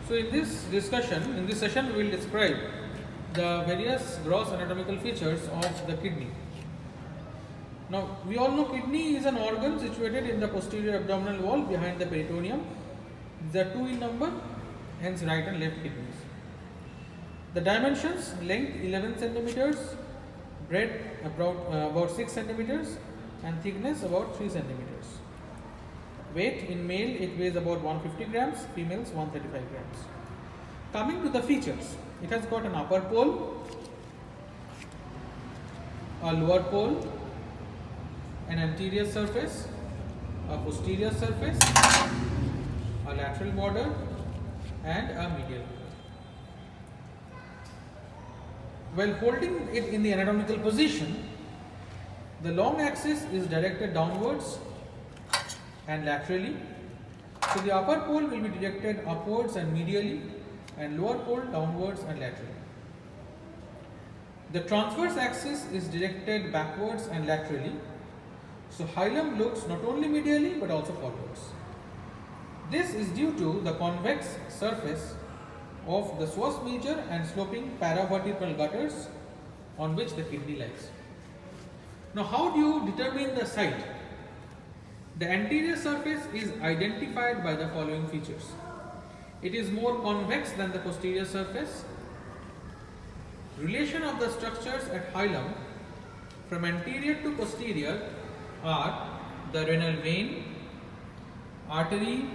So in this session we will describe the various gross anatomical features of the kidney. Now we all know kidney is an organ situated in the posterior abdominal wall behind the peritoneum. These are two in number, hence right and left kidneys. The dimensions: length 11 centimeters, breadth about 6 centimeters, and thickness about 3 centimeters. Weight: in male it weighs about 150 grams, females 135 grams. Coming to the features, it has got an upper pole, a lower pole, an anterior surface, a posterior surface, a lateral border, and a medial border. While holding it in the anatomical position, the long axis is directed downwards and laterally. So the upper pole will be directed upwards and medially, and lower pole downwards and laterally. The transverse axis is directed backwards and laterally. So hilum looks not only medially but also forwards. This is due to the convex surface of the psoas major and sloping paravertebral gutters on which the kidney lies. Now, how do you determine the site? The anterior surface is identified by the following features. It is more convex than the posterior surface. Relation of the structures at hilum from anterior to posterior are the renal vein, artery,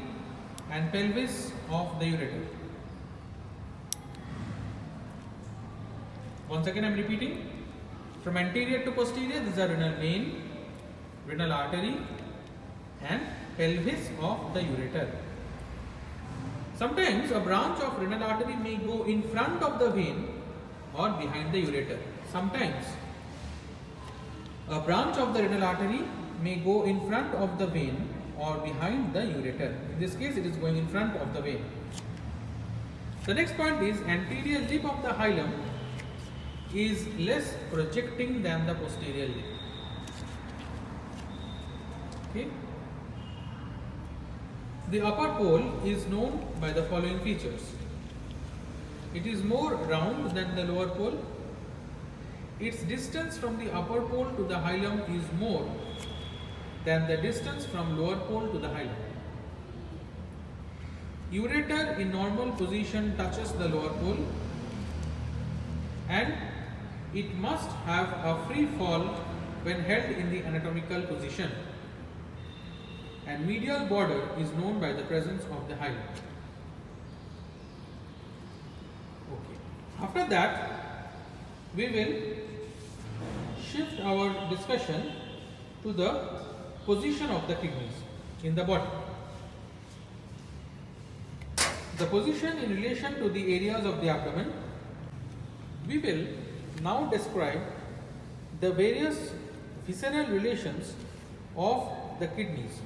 and pelvis of the ureter. Once again I am repeating. From anterior to posterior, these are renal vein, renal artery, and pelvis of the ureter. Sometimes a branch of renal artery may go in front of the vein or behind the ureter. Sometimes a branch of the renal artery may go in front of the vein or behind the ureter. In this case, it is going in front of the vein. The next point is anterior lip of the hilum is less projecting than the posterior lip. Okay. The upper pole is known by the following features. It is more round than the lower pole. Its distance from the upper pole to the hilum is more than the distance from lower pole to the hilum. Ureter in normal position touches the lower pole, and it must have a free fall when held in the anatomical position, and medial border is known by the presence of the hilum. Okay. After that, we will shift our discussion to the position of the kidneys in the body. The position in relation to the areas of the abdomen. We will now describe the various visceral relations of the kidneys.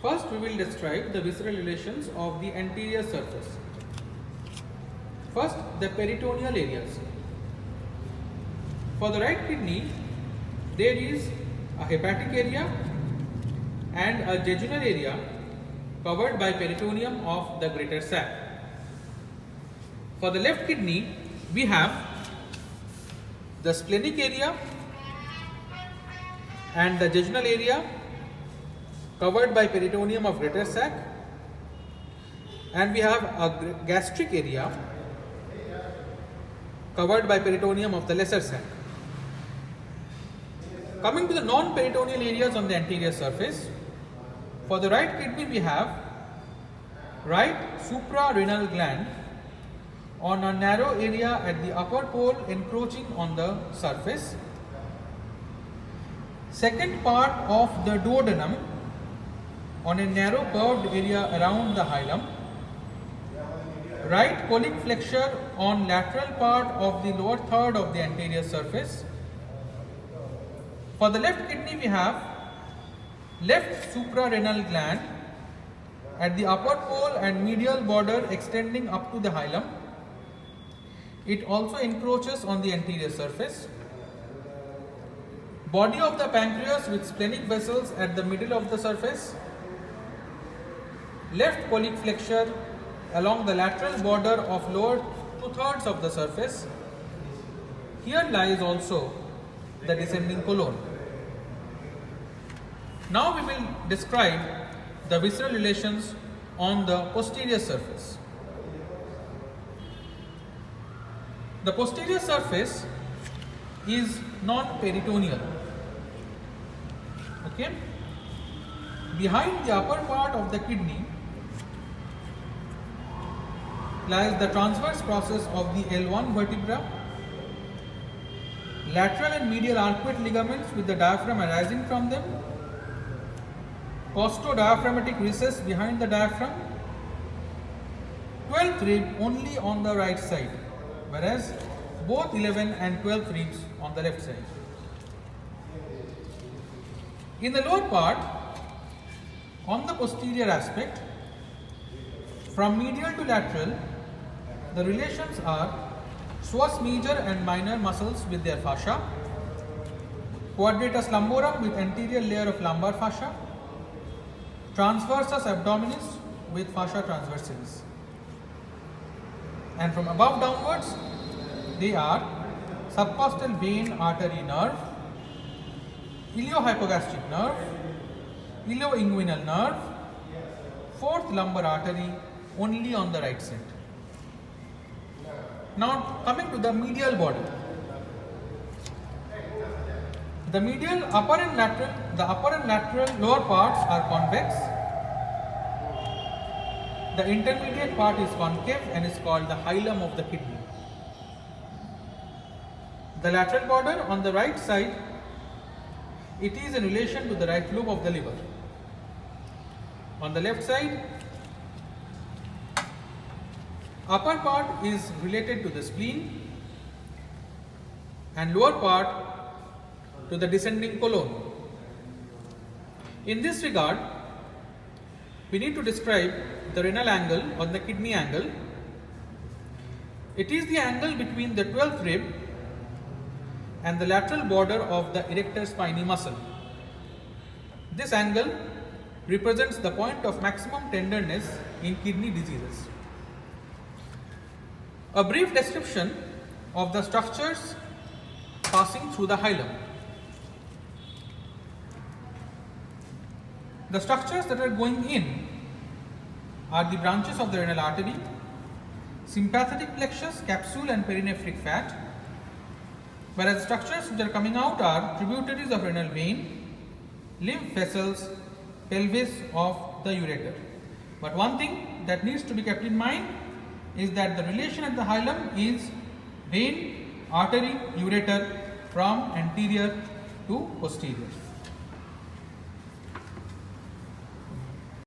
First, we will describe the visceral relations of the anterior surface. First, the peritoneal areas. For the right kidney, there is a hepatic area and a jejunal area covered by peritoneum of the greater sac. For the left kidney, we have the splenic area and the jejunal area covered by peritoneum of greater sac, and we have a gastric area covered by peritoneum of the lesser sac. Coming to the non-peritoneal areas on the anterior surface, for the right kidney we have right suprarenal gland on a narrow area at the upper pole encroaching on the surface. Second part of the duodenum on a narrow curved area around the hilum. Right colic flexure on lateral part of the lower third of the anterior surface. For the left kidney we have left suprarenal gland at the upper pole and medial border extending up to the hilum. It also encroaches on the anterior surface. Body of the pancreas with splenic vessels at the middle of the surface. Left colic flexure along the lateral border of lower 2/3 of the surface. Here lies also the descending colon. Now we will describe the visceral relations on the posterior surface. The posterior surface is non-peritoneal. Okay? Behind the upper part of the kidney lies the transverse process of the L1 vertebra, lateral and medial arcuate ligaments with the diaphragm arising from them, costodiaphragmatic recess behind the diaphragm, 12th rib only on the right side, whereas both 11 and 12th ribs on the left side. In the lower part, on the posterior aspect, from medial to lateral, the relations are psoas major and minor muscles with their fascia, quadratus lumborum with anterior layer of lumbar fascia, transversus abdominis with fascia transversalis. And from above downwards, they are subcostal vein, artery, nerve, iliohypogastric nerve, ilioinguinal nerve, 4th lumbar artery only on the right side. Now coming to the medial body. The medial upper and lateral lower parts are convex. The intermediate part is concave and is called the hilum of the kidney. The lateral border on the right side, it is in relation to the right lobe of the liver. On the left side, upper part is related to the spleen and lower part to the descending colon. In this regard, we need to describe the renal angle or the kidney angle. It is the angle between the 12th rib and the lateral border of the erector spinae muscle. This angle represents the point of maximum tenderness in kidney diseases. A brief description of the structures passing through the hilum. The structures that are going in are the branches of the renal artery, sympathetic plexus, capsule and perinephric fat, whereas structures which are coming out are tributaries of renal vein, lymph vessels, pelvis of the ureter. But one thing that needs to be kept in mind is that the relation at the hilum is vein, artery, ureter from anterior to posterior.